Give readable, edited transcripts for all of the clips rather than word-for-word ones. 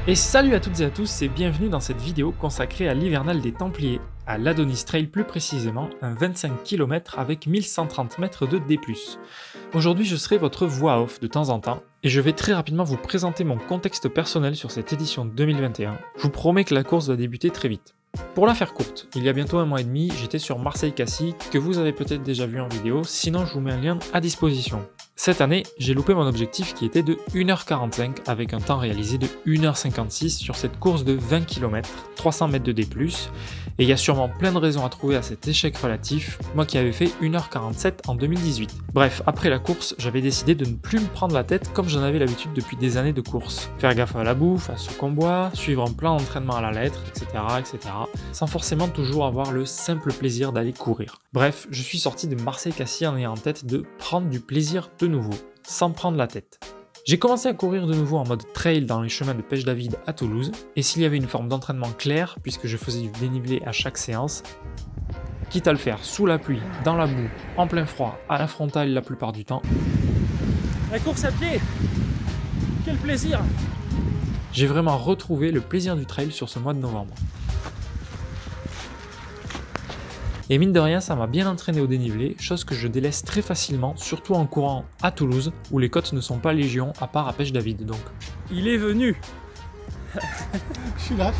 Et salut à toutes et à tous et bienvenue dans cette vidéo consacrée à l'hivernal des Templiers, à l'Adonis Trail plus précisément, un 25 km avec 1130 mètres de D+. Aujourd'hui je serai votre voix off de temps en temps, et je vais très rapidement vous présenter mon contexte personnel sur cette édition 2021. Je vous promets que la course va débuter très vite. Pour la faire courte, il y a bientôt un mois et demi, j'étais sur Marseille-Cassis, que vous avez peut-être déjà vu en vidéo, sinon je vous mets un lien à disposition. Cette année, j'ai loupé mon objectif qui était de 1h45 avec un temps réalisé de 1h56 sur cette course de 20 km, 300 mètres de D+, et il y a sûrement plein de raisons à trouver à cet échec relatif, moi qui avais fait 1h47 en 2018. Bref, après la course, j'avais décidé de ne plus me prendre la tête comme j'en avais l'habitude depuis des années de course. Faire gaffe à la bouffe, à ce qu'on boit, suivre un plan d'entraînement à la lettre, etc., sans forcément toujours avoir le simple plaisir d'aller courir. Bref, je suis sorti de Marseille-Cassis en ayant en tête de prendre du plaisir de nouveau, sans prendre la tête. J'ai commencé à courir de nouveau en mode trail dans les chemins de Pêche-David à Toulouse, et s'il y avait une forme d'entraînement claire, puisque je faisais du dénivelé à chaque séance, quitte à le faire sous la pluie, dans la boue, en plein froid, à la frontale la plupart du temps. La course à pied, quel plaisir! J'ai vraiment retrouvé le plaisir du trail sur ce mois de novembre. Et mine de rien, ça m'a bien entraîné au dénivelé, chose que je délaisse très facilement, surtout en courant à Toulouse, où les côtes ne sont pas légion, à part à Pêche-David donc. Il est venu. Je suis là.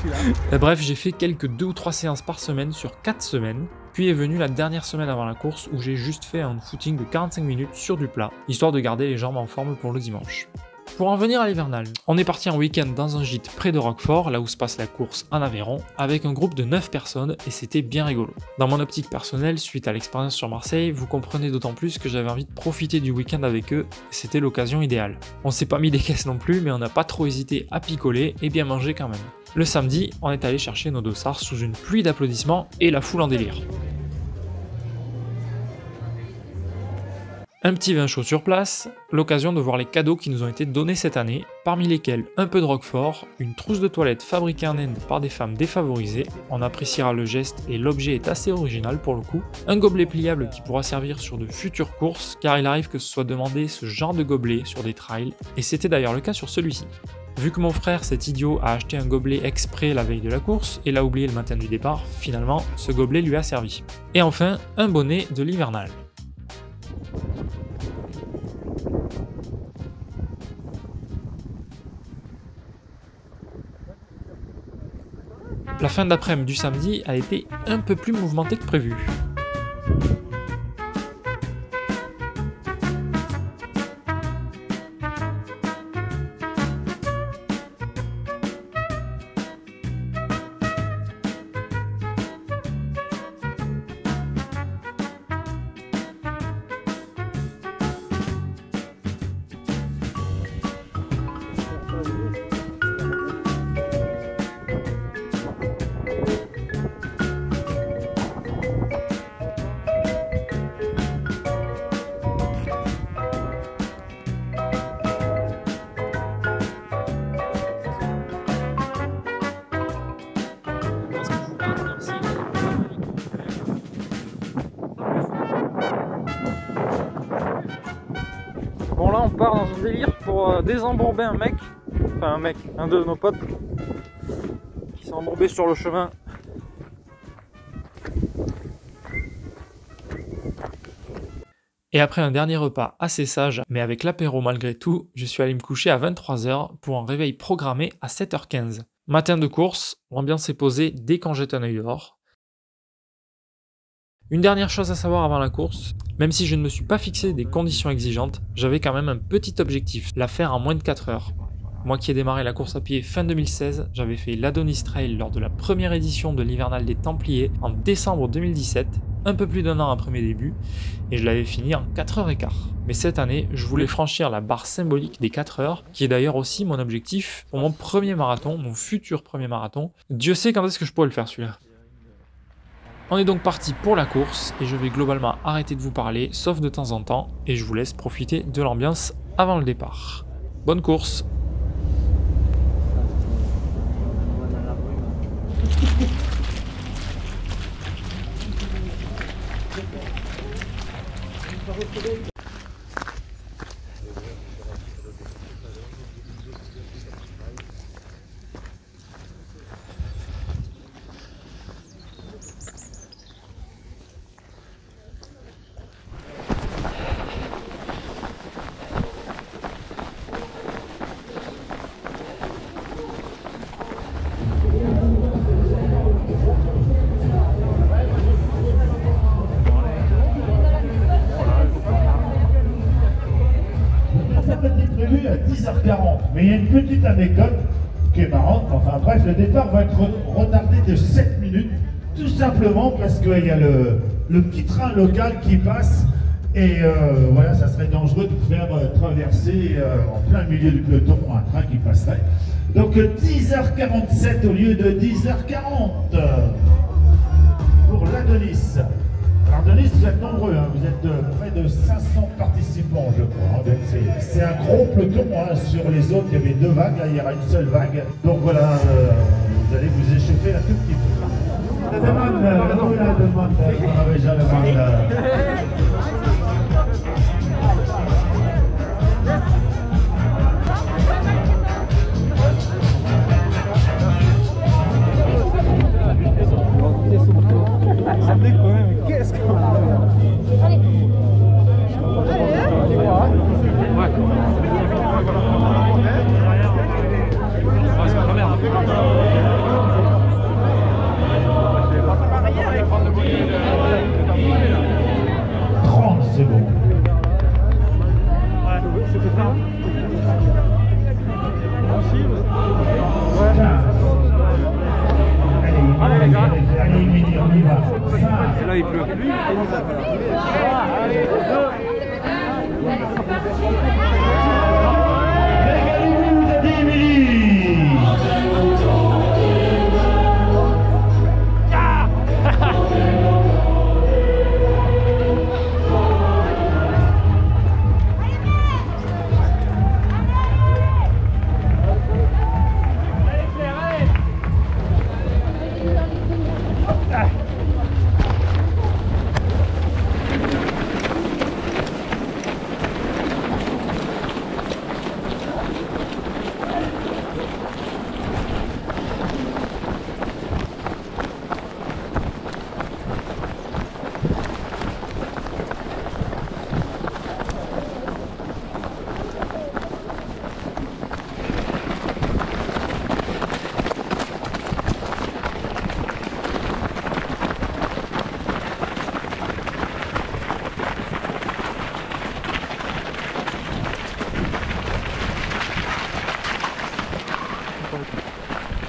Et bref, j'ai fait quelques 2 ou 3 séances par semaine sur 4 semaines, puis est venue la dernière semaine avant la course où j'ai juste fait un footing de 45 minutes sur du plat, histoire de garder les jambes en forme pour le dimanche. Pour en venir à l'hivernal, on est parti en week-end dans un gîte près de Roquefort, là où se passe la course en Aveyron, avec un groupe de 9 personnes et c'était bien rigolo. Dans mon optique personnelle, suite à l'expérience sur Marseille, vous comprenez d'autant plus que j'avais envie de profiter du week-end avec eux, et c'était l'occasion idéale. On s'est pas mis des caisses non plus, mais on n'a pas trop hésité à picoler et bien manger quand même. Le samedi, on est allé chercher nos dossards sous une pluie d'applaudissements et la foule en délire. Un petit vin chaud sur place, l'occasion de voir les cadeaux qui nous ont été donnés cette année, parmi lesquels un peu de Roquefort, une trousse de toilette fabriquée en Inde par des femmes défavorisées, on appréciera le geste et l'objet est assez original pour le coup, un gobelet pliable qui pourra servir sur de futures courses, car il arrive que ce soit demandé ce genre de gobelet sur des trails, et c'était d'ailleurs le cas sur celui-ci. Vu que mon frère, cet idiot, a acheté un gobelet exprès la veille de la course et l'a oublié le matin du départ, finalement, ce gobelet lui a servi. Et enfin, un bonnet de l'hivernal. La fin d'après-midi du samedi a été un peu plus mouvementée que prévu. Bon là on part dans un délire pour désembourber un mec, un de nos potes qui s'est embourbé sur le chemin. Et après un dernier repas assez sage, mais avec l'apéro malgré tout, je suis allé me coucher à 23h pour un réveil programmé à 7h15. Matin de course, l'ambiance est posée dès qu'on jette un œil dehors. Une dernière chose à savoir avant la course, même si je ne me suis pas fixé des conditions exigeantes, j'avais quand même un petit objectif, la faire en moins de 4 heures. Moi qui ai démarré la course à pied fin 2016, j'avais fait l'Adonis Trail lors de la première édition de l'hivernal des Templiers en décembre 2017, un peu plus d'1 an après mes débuts, et je l'avais fini en 4h15. Mais cette année, je voulais franchir la barre symbolique des 4 heures, qui est d'ailleurs aussi mon objectif pour mon premier marathon, mon futur premier marathon. Dieu sait quand est-ce que je pourrais le faire celui-là. On est donc parti pour la course, et je vais globalement arrêter de vous parler, sauf de temps en temps, et je vous laisse profiter de l'ambiance avant le départ. Bonne course! petite anecdote qui est marrante, enfin bref, le départ va être retardé de 7 minutes, tout simplement parce qu'il y a le petit train local qui passe, et voilà, ça serait dangereux de faire traverser en plein milieu du peloton un train qui passerait. Donc 10h47 au lieu de 10h40 pour l'Adonis. Alors Denis, vous êtes nombreux, hein, vous êtes près de 500 participants, je crois. Hein, c'est un gros peloton, hein, sur les autres, il y avait 2 vagues, là il y aura une seule vague. Donc voilà, vous allez vous échauffer un tout petit peu. La demande, on avait déjà la demande. Qu'est-ce qu'on c'est bon. Allez les gars, allez Midi, on y va. Et là il pleut. Régalez-vous, vous êtes Émilie.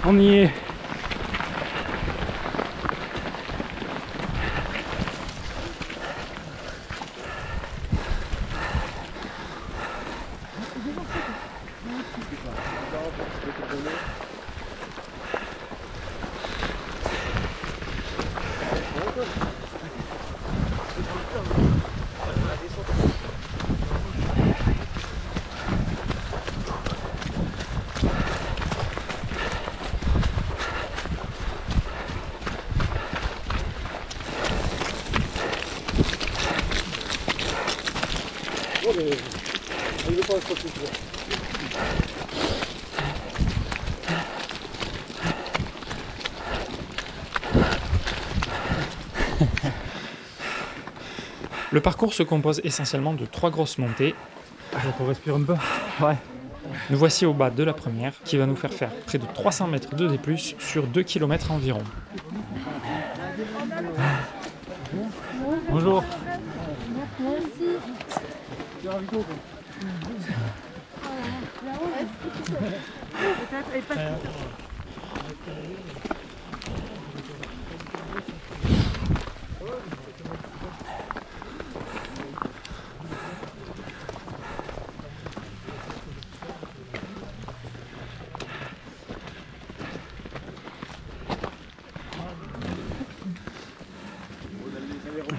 On y est. Le parcours se compose essentiellement de 3 grosses montées. On respire un peu. Ouais. Nous voici au bas de la première, qui va nous faire près de 300 mètres de D+, sur 2 km environ. Bonjour.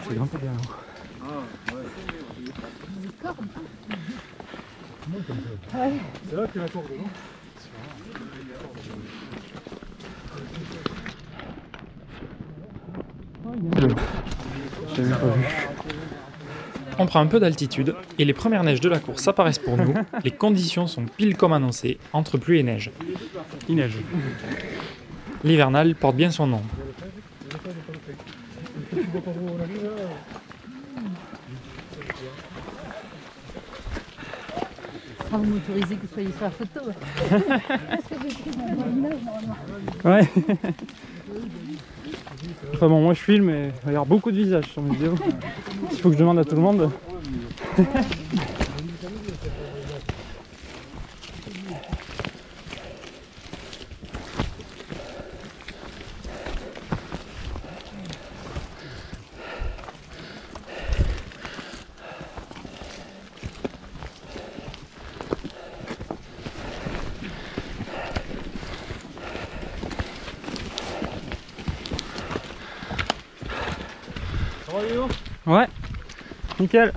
C'est un peu bien. C'est là que la corde, non? J'ai même pas vu. On prend un peu d'altitude et les premières neiges de la course apparaissent pour nous. Les conditions sont pile comme annoncé, entre pluie et neige. Il neige. L'hivernal porte bien son nom. Vous m'autorisez que vous soyez sur la photo. Ouais. Enfin bon, moi je filme et il va y avoir beaucoup de visages sur mes vidéos. Il faut que je demande à tout le monde. Ouais, nickel.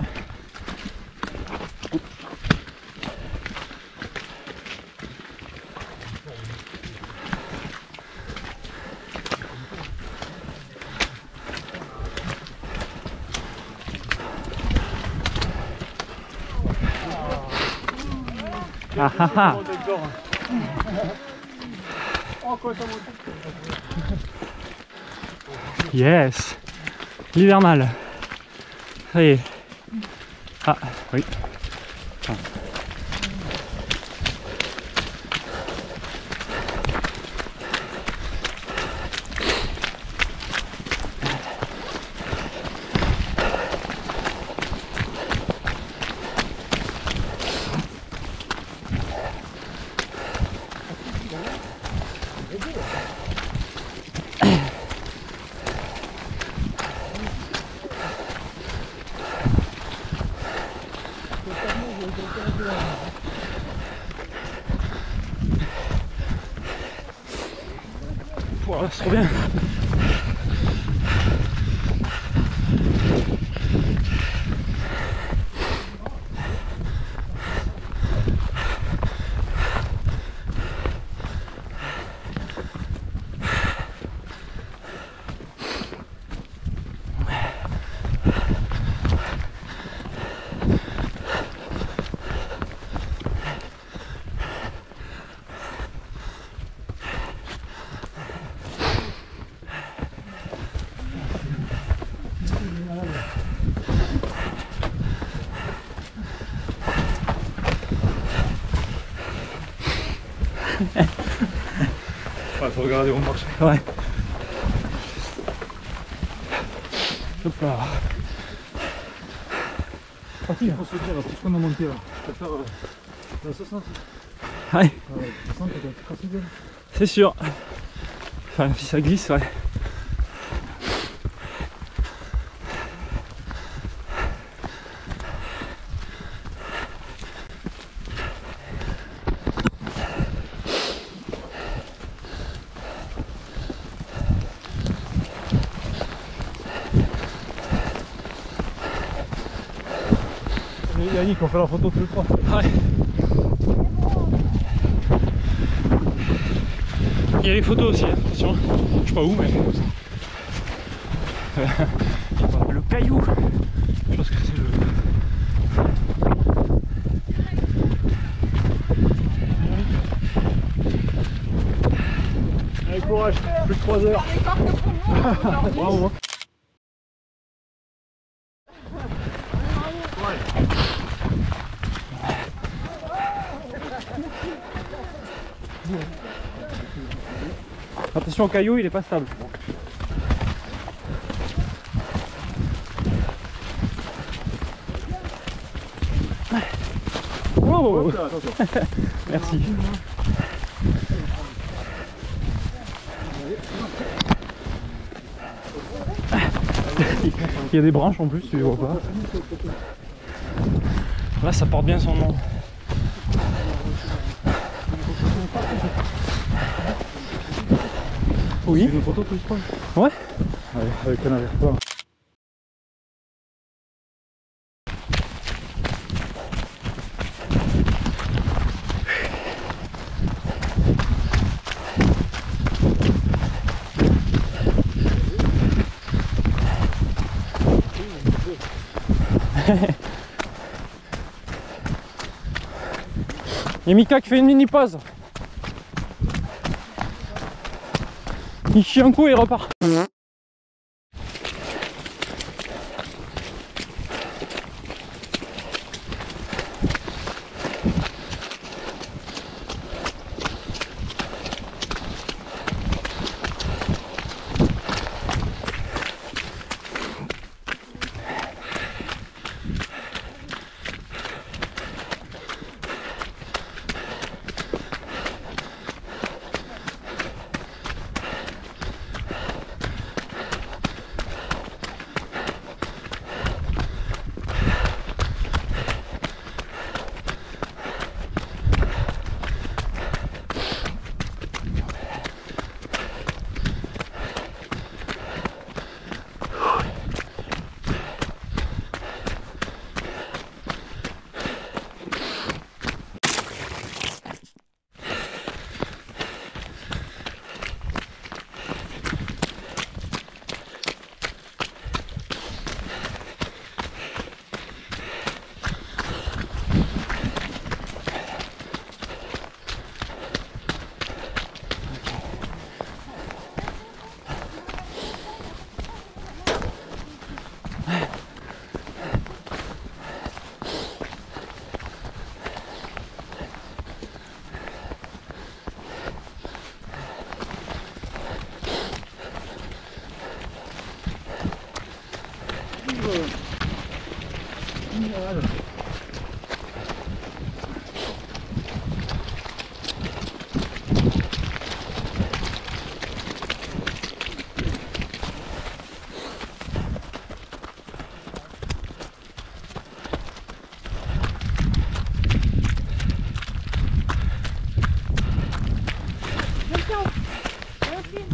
Ah ah ah. Yes, l'hivernal. Ça y est. Ah oui. Ah. Voilà, c'est trop bien. Ouais, faut regarder où on marche. Ouais. Hop là. Il faut se dire, tout ce qu'on a monté là, je peux faire la 60. Ouais, 60 peut-être, pas si bien. c'est sûr. Enfin, si ça glisse, ouais. Yannick, on fait la photo tous les trois. Ouais. Il y a les photos aussi, hein, attention. Je sais pas où, mais. Le caillou. Je pense que c'est le. Allez, courage, plus de 3 heures. Bravo. Attention au caillou, il est pas stable. Wow. Merci. Il y a des branches en plus, tu les vois pas. Là, ça porte bien son nom. Oui. Une photo tous les trois. Ouais. Allez, avec un avertissement. Et Mika qui fait une mini pause. Il chie un coup et il repart.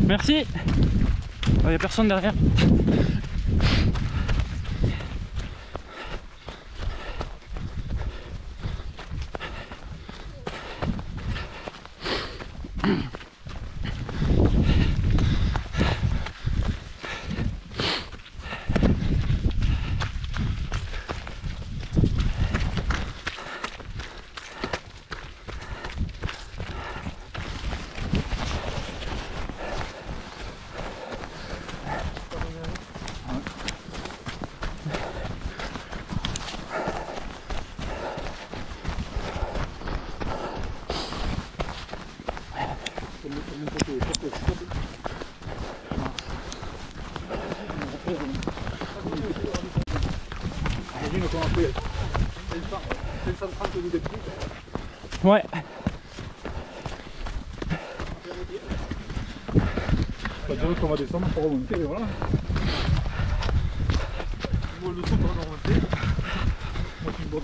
Merci. Il n'y a personne derrière. Ouais. Pas dire qu'on va descendre pour remonter, et voilà. Moi le son pour remonter. Moi je suis bon.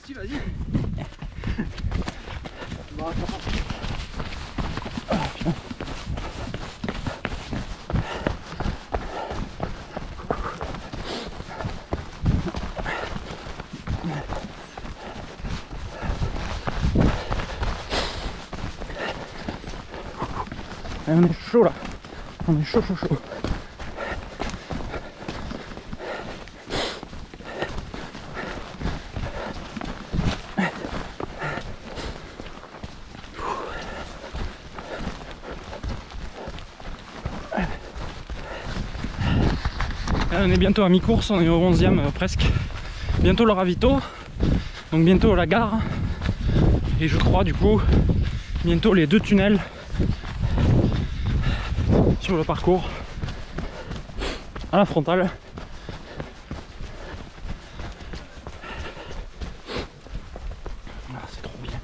Si, vas-y. On est chaud là, on est chaud. On est bientôt à mi-course, on est au 11e presque. Bientôt le ravito, donc bientôt la gare. Et je crois du coup bientôt les 2 tunnels sur le parcours à la frontale. Ah, c'est trop bien.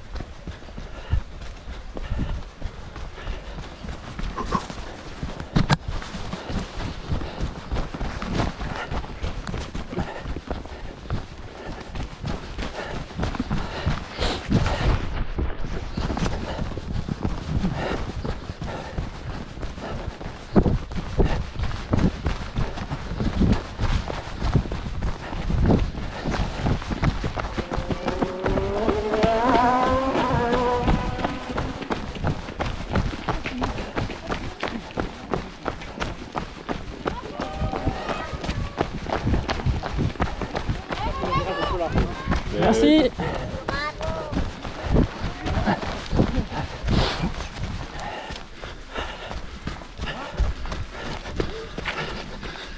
Merci.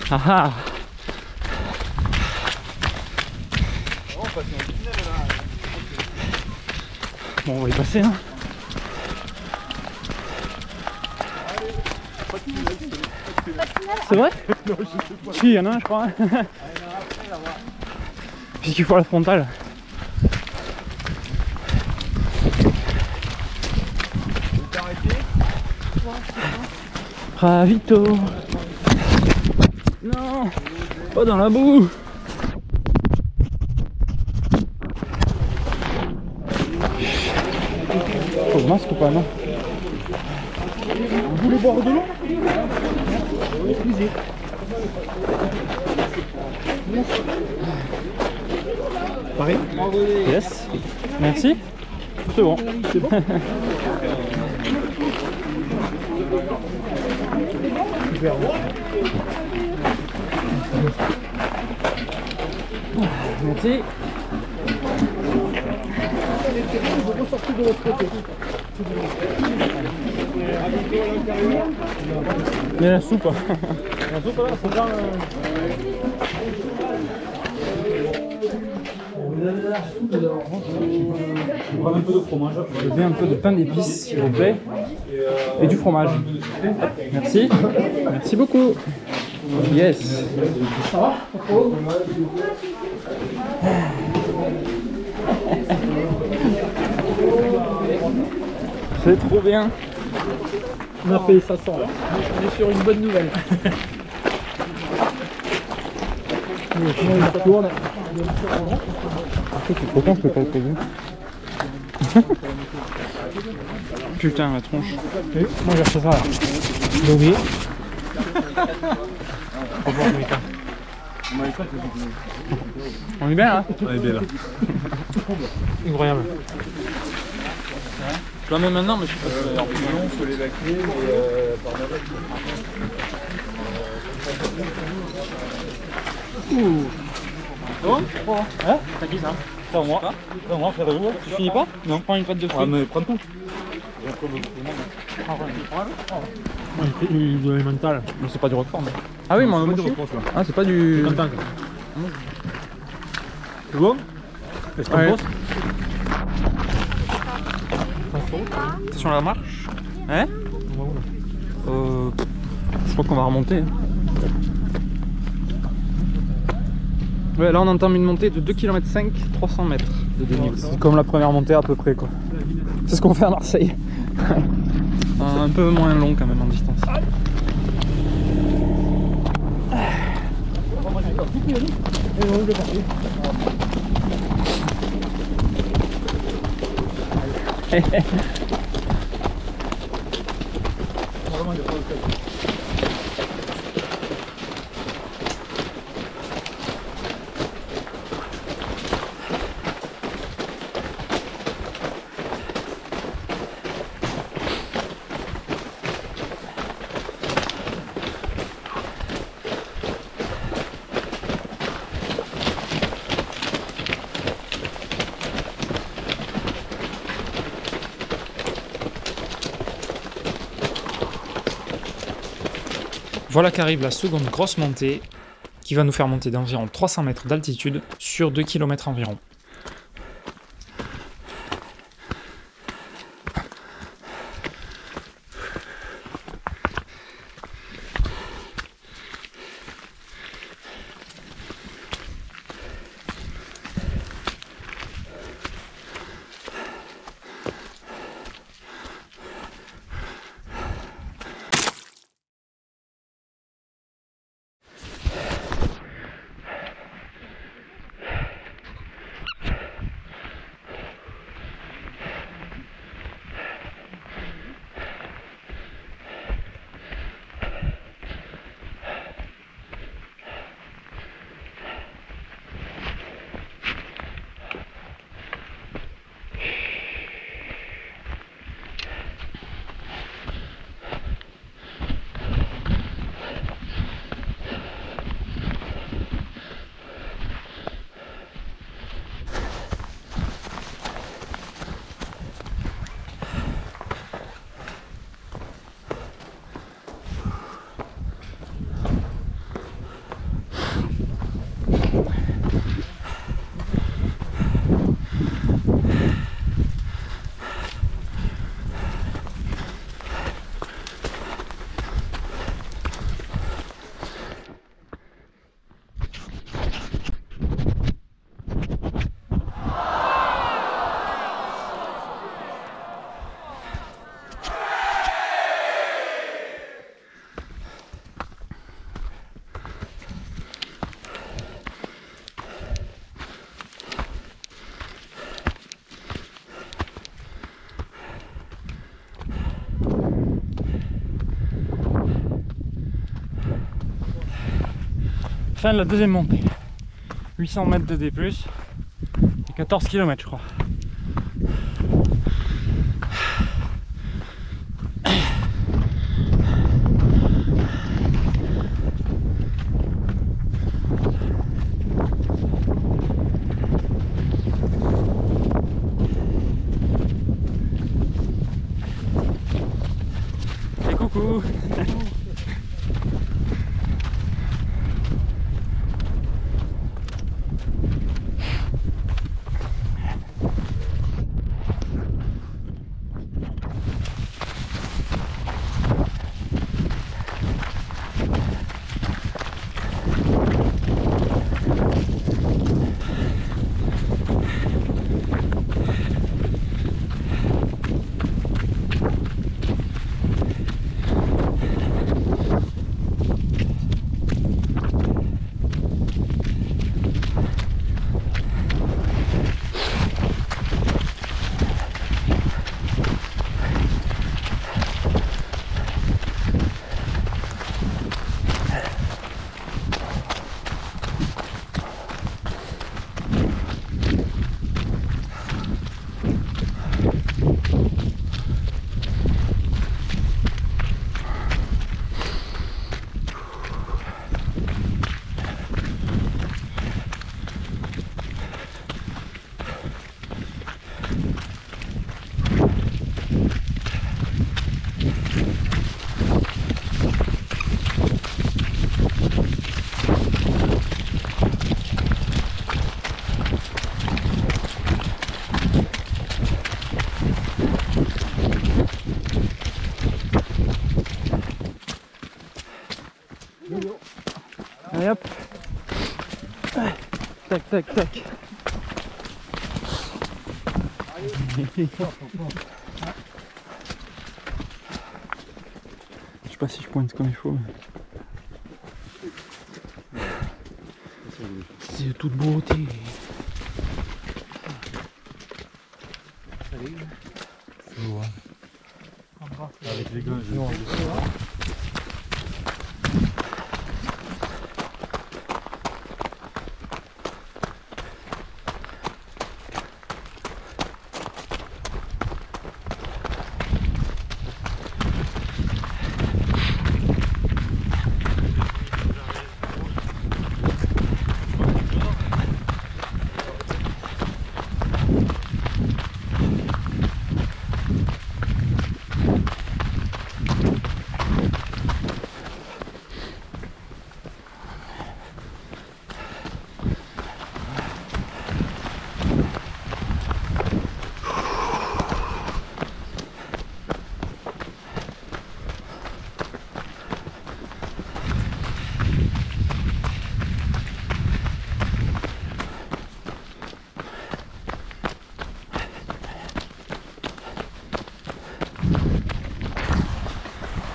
Ah ah. Bon, on va y passer, hein. C'est vrai? Si, il y en a un, je crois. Puisqu'il faut la frontale. Ravito. Non, pas dans la boue. Faut que je masque ou pas, non? Vous voulez boire de l'eau? Excusez. Pareil? Yes. Merci. C'est bon. C'est bon? Super. Merci. Vous ressortez de l'autre côté. Il y a la soupe. La soupe là, c'est bien. Je prends un peu de fromage. Je veux un peu de pain d'épices, s'il vous plaît. Et du fromage. Merci. Merci beaucoup. Yes. C'est trop bien. On a fait ça sans là. On est sur une bonne nouvelle. Tu es content, je peux pas le payer. Putain, la tronche. Moi j'ai fait ça là. J'ai oublié. On est bien là? On est bien là. Incroyable. Je la mets maintenant, mais je sais pas si il faut l'évacuer, mais par Oh, hein? T'as qui ça? C'est à moi. C'est à moi, frérot. Tu finis pas? Non, prends une pâte de fruits. Ouais, mais prends tout. Il doit aller mental. Mais c'est pas du roquefort. Mais... Ah oui, mais on a Ah, c'est pas du. C'est bon? Est-ce qu'on bosse? T'es sur la marche? Hein? Je crois qu'on va remonter. Ouais, là on entame une montée de 2,5 km, 300 mètres de dénivelé. C'est comme la première montée à peu près quoi. C'est ce qu'on fait à Marseille. Un peu moins long quand même en distance. Voilà qu'arrive la seconde grosse montée, qui va nous faire monter d'environ 300 mètres d'altitude sur 2 km environ. Fin de la deuxième montée. 800 mètres de D+, et 14 km je crois. Et coucou. Allez hop. Tac tac tac. Je sais pas si je pointe comme il faut. Mais... c'est de toute beauté. C'est beau, hein. Avec les gars, je...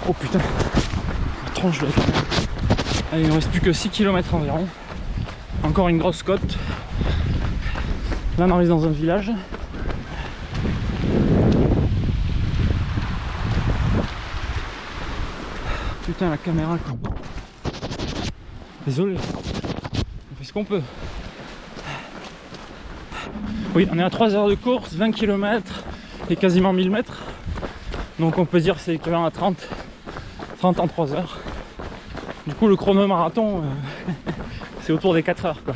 Oh putain, tranche de la caméra. Allez, il ne reste plus que 6 km environ. Encore une grosse côte. Là on arrive dans un village. Putain, la caméra quoi. Désolé, on fait ce qu'on peut. Oui, on est à 3 heures de course, 20 km et quasiment 1000 mètres. Donc on peut dire que c'est équivalent à 30 en 3 heures. Du coup le chrono marathon c'est autour des 4 heures quoi.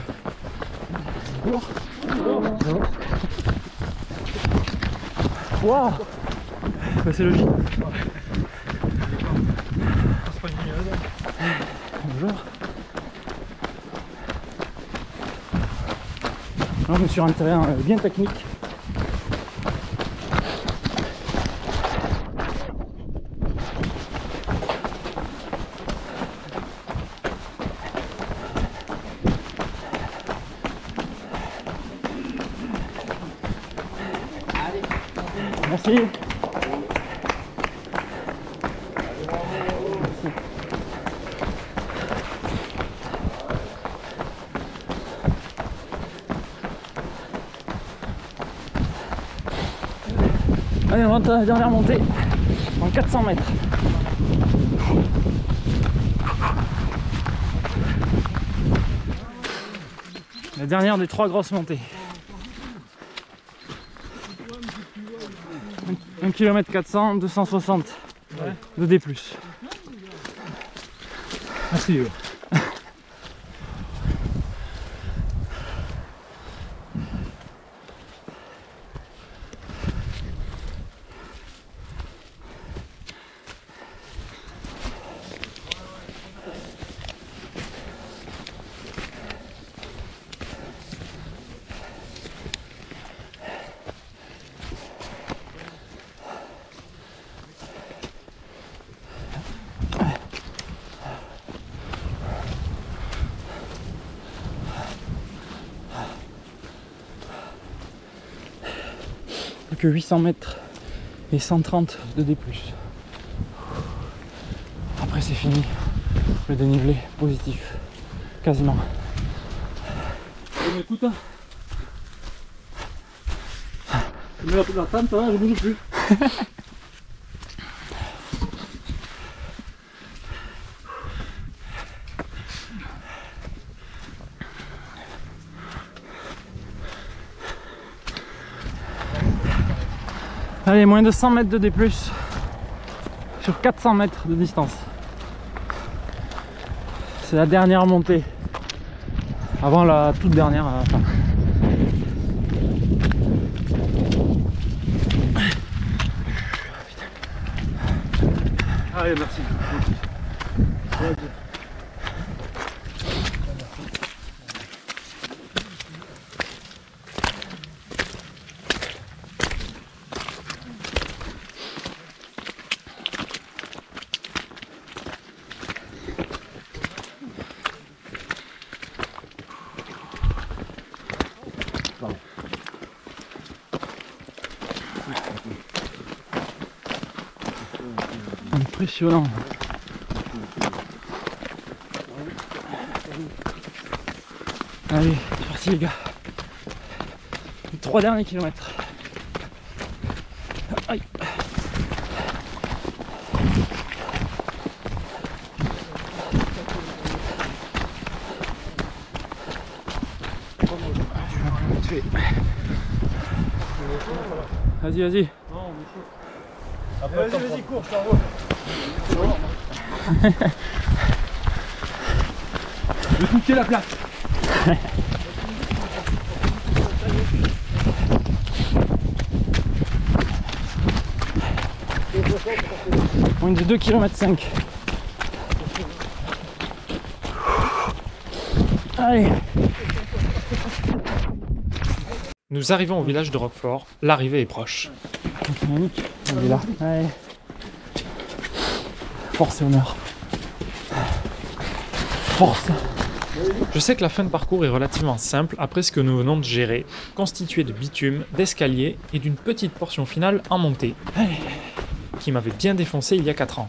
Waouh, bah, c'est logique. Bonjour. Là on est sur un terrain bien technique. Merci. Allez, on rentre à la dernière montée en 400 mètres. La dernière des 3 grosses montées. 1 km 400, 260 de D+. Merci. Plus que 800 mètres et 130 de D+. Après c'est fini, le dénivelé positif, quasiment. Mais écoute, hein. Je mets la tente là, je bouge plus. Allez, moins de 100 mètres de D+, sur 400 mètres de distance. C'est la dernière montée, avant la toute dernière à la fin. Allez, merci. Impressionnant. Allez, c'est parti les gars. Les 3 derniers kilomètres. Aïe. Vas-y, vas-y. Vas-y, cours, je t'envoie. Je vais toucher la place. On est de 2,5 km. Allez. Nous arrivons au village de Roquefort, l'arrivée est proche. Yannick, on est là. Allez. Force et honneur. Force. Je sais que la fin de parcours est relativement simple après ce que nous venons de gérer, constitué de bitume, d'escalier et d'une petite portion finale en montée, qui m'avait bien défoncé il y a 4 ans.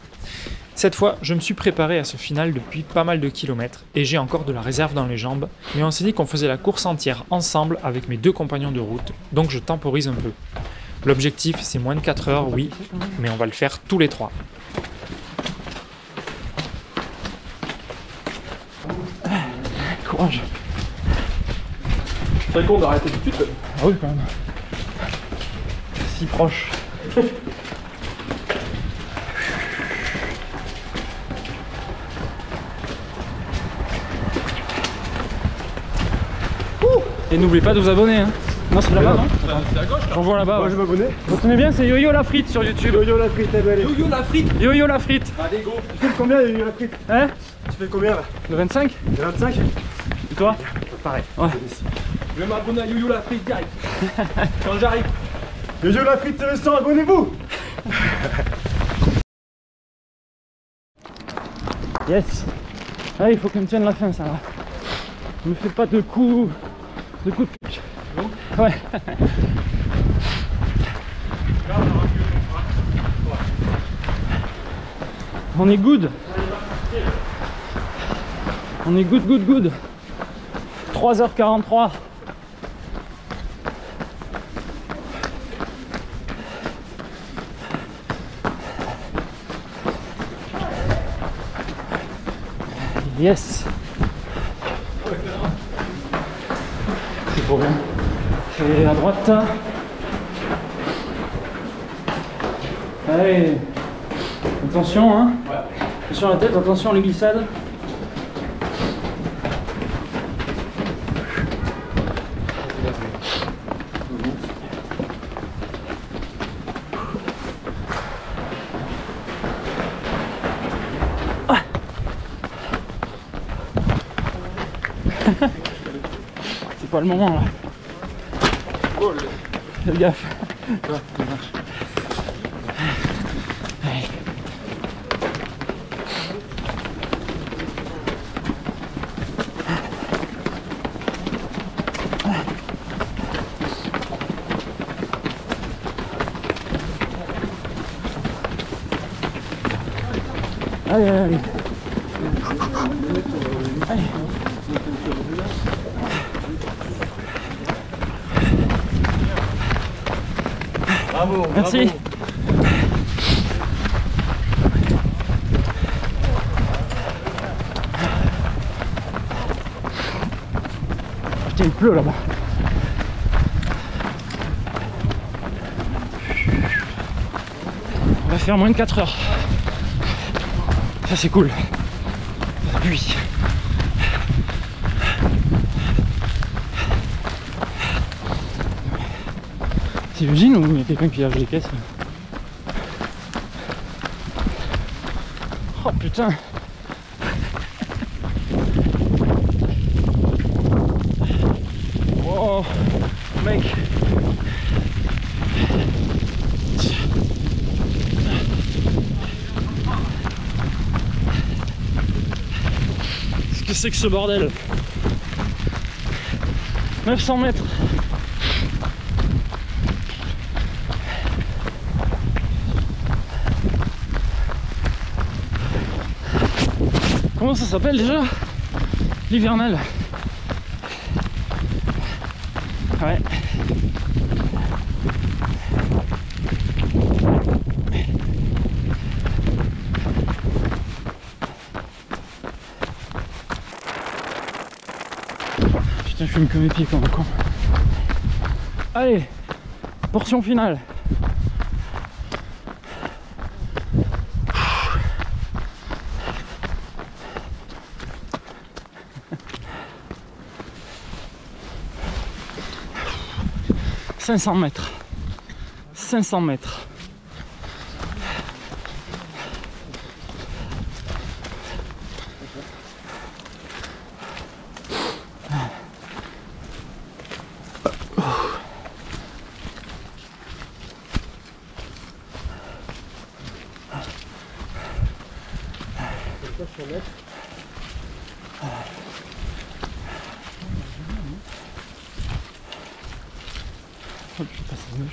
Cette fois, je me suis préparé à ce final depuis pas mal de kilomètres et j'ai encore de la réserve dans les jambes, mais on s'est dit qu'on faisait la course entière ensemble avec mes 2 compagnons de route, donc je temporise un peu. L'objectif, c'est moins de 4 heures, oui, mais on va le faire tous les 3. Courage. C'est con d'arrêter tout de suite. Ah oui, quand même. Si proche. Et n'oubliez pas de vous abonner. Hein. Non, c'est là-bas, non? C'est à gauche là. J'en vois là-bas. Moi je vais m'abonner. Retenez bien, c'est Yo-Yo la frite sur YouTube. Yo-yo la frite, allez. Yo-yo la frite. Yo-Yo la frite. Allez go. Tu fais combien Yo-yo la frite? Hein? Tu fais combien là? Le 25? Le 25? Et toi? Pareil. Ouais. Je vais m'abonner à Yo-yo la frite direct. Quand j'arrive. Yo-yo la frite, c'est le sang, abonnez-vous. Yes. Ah, il faut qu'on tienne la fin, ça va. Ne me fais pas de coups de pute. Ouais. On est good. On est good. 3h43. Yes. C'est trop bien. Et à droite. Allez. Attention, hein. Attention à la tête, attention les glissades. C'est pas le moment là. Fais gaffe. Allez. Allez, allez, allez. Allez. Bravo, merci. Bravo. Putain, il pleut là-bas. On va faire moins de 4 heures. Ça c'est cool. Oui. C'est l'usine ou il y a quelqu'un qui lave les caisses? Oh putain. Oh mec. Qu'est-ce que c'est que ce bordel? 900 mètres. Comment ça s'appelle déjà? L'hivernal. Ouais. Putain, je fume que mes pieds comme un con. Allez, portion finale. « 500 mètres. 500 mètres. Hop, je passe à gauche.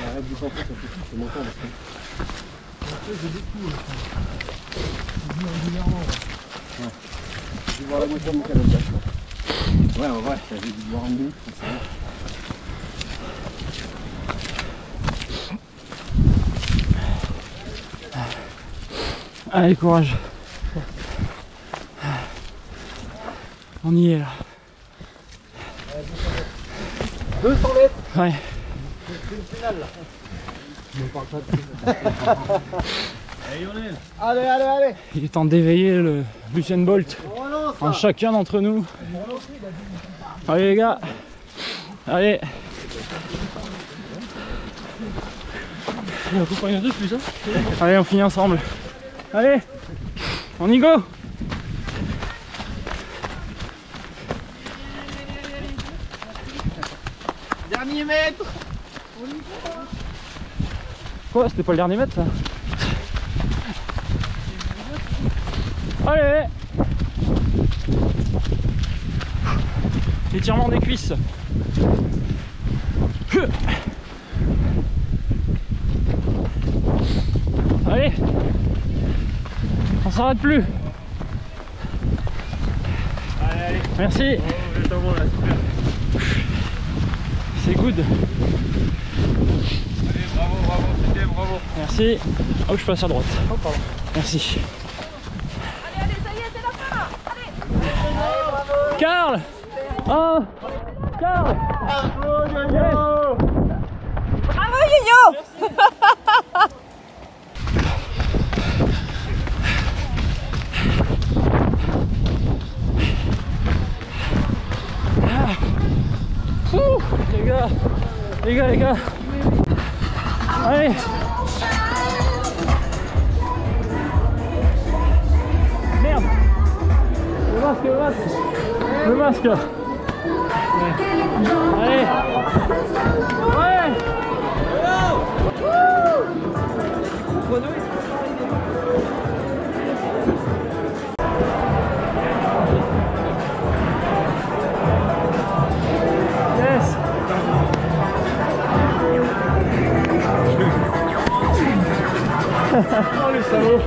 Arrête de sentir, ça fait tout, c'est mon temps. J'ai des coups. Je viens régulièrement. Ouais. Je vais voir la moitié de mon calendrier. Ouais, en vrai, j'avais dû voir un bout. Allez, courage. On y est là. 200 mètres. Ouais. C'est le final là. Je ne parle pas de Allez Lionel. Allez, allez, allez. Il est temps d'éveiller le Usain Bolt en chacun d'entre nous. Allez les gars. Allez. Allez, on finit ensemble. Allez. On y go. Dernier mètre. Quoi, c'était pas le dernier mètre ça? Allez. Étirement des cuisses. Allez. On s'arrête plus. Allez, allez. Merci. Oh, c'est bon là, super. C'est good. Allez, bravo, bravo, c'était bravo. Merci. Hop, je passe à droite. Oh, pardon. Merci. Allez, allez, ça y est, c'est la fin là. Allez. Karl. Ah. Karl. Bravo, Yo-Yo. Bravo Yo-Yo. Ouh, les gars. Allez. Merde. Le masque. Allez. Ouais. Yes. Oh le salaud.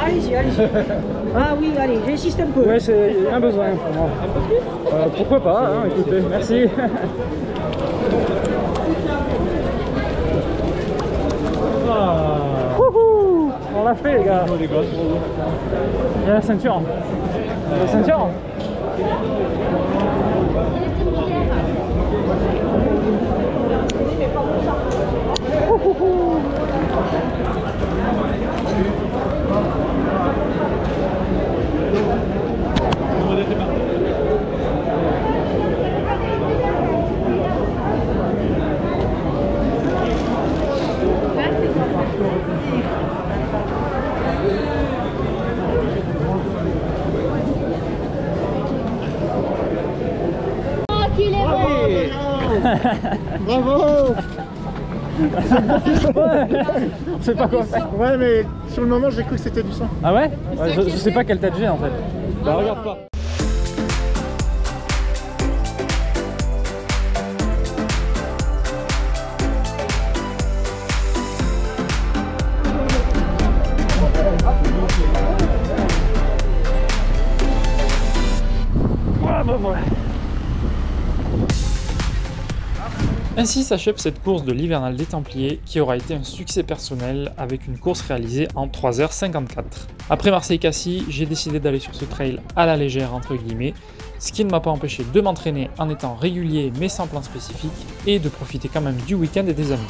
Allez-y, allez-y. Ah oui, allez, j'insiste un peu. Ouais, c'est un besoin pour moi. Un peu plus pourquoi pas, hein, écoutez, merci. On l'a fait les gars. Il y a la ceinture. Ceinture. Bravo. On sait pas quoi faire. Ouais, mais sur le moment, j'ai cru que c'était du sang. Ah ouais, je sais pas quelle tête j'ai en fait. Bah regarde pas. Ainsi s'achève cette course de l'hivernal des Templiers qui aura été un succès personnel avec une course réalisée en 3h54. Après Marseille-Cassis, j'ai décidé d'aller sur ce trail à la légère entre guillemets, ce qui ne m'a pas empêché de m'entraîner en étant régulier mais sans plan spécifique et de profiter quand même du week-end et des amis.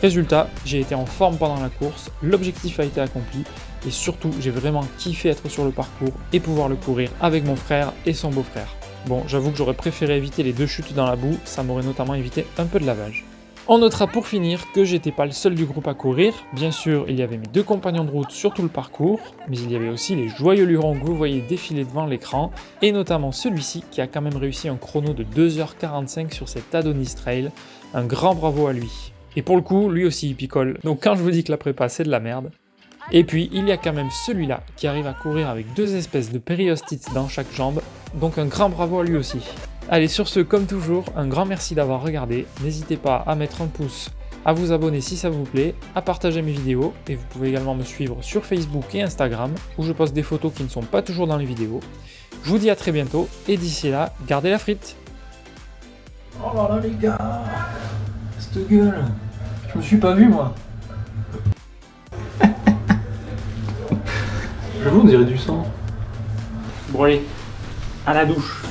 Résultat, j'ai été en forme pendant la course, l'objectif a été accompli et surtout j'ai vraiment kiffé être sur le parcours et pouvoir le courir avec mon frère et son beau-frère. Bon, j'avoue que j'aurais préféré éviter les 2 chutes dans la boue, ça m'aurait notamment évité un peu de lavage. On notera pour finir que j'étais pas le seul du groupe à courir, bien sûr il y avait mes 2 compagnons de route sur tout le parcours, mais il y avait aussi les joyeux lurons que vous voyez défiler devant l'écran, et notamment celui-ci qui a quand même réussi un chrono de 2h45 sur cet Adonis Trail, un grand bravo à lui. Et pour le coup, lui aussi il picole, donc quand je vous dis que la prépa c'est de la merde. Et puis il y a quand même celui-là qui arrive à courir avec 2 espèces de périostites dans chaque jambe, donc un grand bravo à lui aussi. Allez, sur ce, comme toujours, un grand merci d'avoir regardé, n'hésitez pas à mettre un pouce, à vous abonner si ça vous plaît, à partager mes vidéos, et vous pouvez également me suivre sur Facebook et Instagram, où je poste des photos qui ne sont pas toujours dans les vidéos. Je vous dis à très bientôt, et d'ici là, gardez la frite. Oh là là les gars, cette gueule, je me suis pas vu moi. J'avoue on dirait du sang. Bon allez, à la douche.